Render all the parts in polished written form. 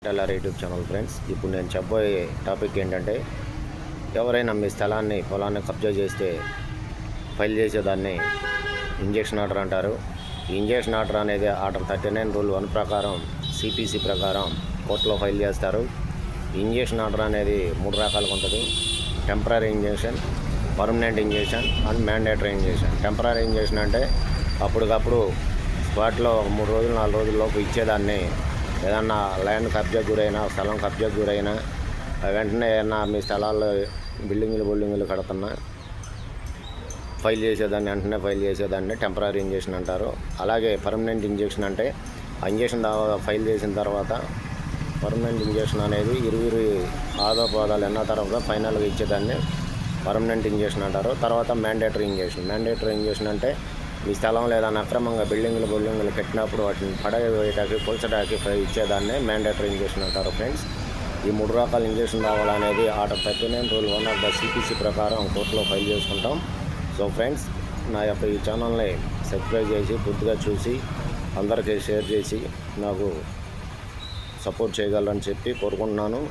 Teller YouTube channel friends. ఇప్పుడు నేను చెప్పబోయే టాపిక్ ఏంటంటే, ఎవరైనా మీ పొలాన్ని కబ్జా చేస్తే ఫైల్ చేసేదాన్ని ఇంజెక్షన్ ఆర్డర్ అంటారు. ఈ ఇంజెక్షన్ ఆర్డర్ అనేది ఆర్డర్ 39 రూల్ 1 ప్రకారం సిపిసి ప్రకారం కోర్టులో ఫైల్ చేస్తారు. ఇంజెక్షన్ ఆర్డర్ అనేది 3 రకాలుగా ఉంటుంది: temporary injection, permanent injection and mandatory injection. Temporary injection అంటే అప్పటికప్పుడు స్పాట్లో 3 రోజులు 4 రోజుల్లోపు ఇచ్చేదాన్ని. ఏదన్నా ల్యాండ్ కబ్జాకు గురైనా, స్థలం కబ్జాకు గురైనా, వెంటనే ఏదన్నా మీ స్థలాల్లో బిల్డింగులు కడుతున్నా ఫైల్ చేసేదాన్ని, వెంటనే ఫైల్ చేసేదాన్ని టెంపరరీ ఇంజెక్షన్ అంటారు. అలాగే పర్మనెంట్ ఇంజెక్షన్ అంటే ఆ ఇంజెక్షన్ ఫైల్ చేసిన తర్వాత పర్మనెంట్ ఇంజెక్షన్ అనేది 20 ఆదాపాదాలు ఎన్న తర్వాత ఫైనల్గా ఇచ్చేదాన్ని పర్మనెంట్ ఇంజెక్షన్ అంటారు. తర్వాత మ్యాండేటరీ ఇంజెక్షన్ అంటే మీ స్థలం లేదా అక్రమంగా బిల్డింగులు కట్టినప్పుడు వాటిని పడవేయటానికి, కూల్చడానికి ఇచ్చేదాన్ని మ్యాండేటరీ ఇంజెక్షన్ అంటారు. ఫ్రెండ్స్, ఈ 3 రకాల ఇంజెక్షన్ రావాలనేది order 39 rule 1 of the CPC ప్రకారం కోర్టులో ఫైల్ చేసుకుంటాం. సో ఫ్రెండ్స్, నా యొక్క ఈ ఛానల్ని సబ్స్క్రైబ్ చేసి పూర్తిగా చూసి అందరికీ షేర్ చేసి నాకు సపోర్ట్ చేయగలరని చెప్పి కోరుకుంటున్నాను.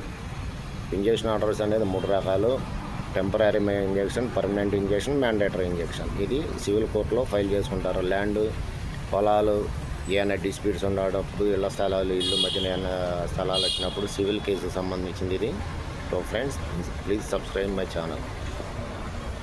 ఇంజెక్షన్ ఆర్డర్స్ అనేది 3 రకాలు: temporary injection, permanent injection, mandatory injection. ఇది సివిల్ కోర్టులో ఫైల్ చేసుకుంటారు. ల్యాండ్, పొలాలు ఏమైనా డిస్ప్యూట్స్ ఉన్నప్పుడు, ఇల్లు మధ్యన ఏమైనా స్థలాలు వచ్చినప్పుడు సివిల్ కేసుకు సంబంధించింది ఇది. So friends, please subscribe my channel.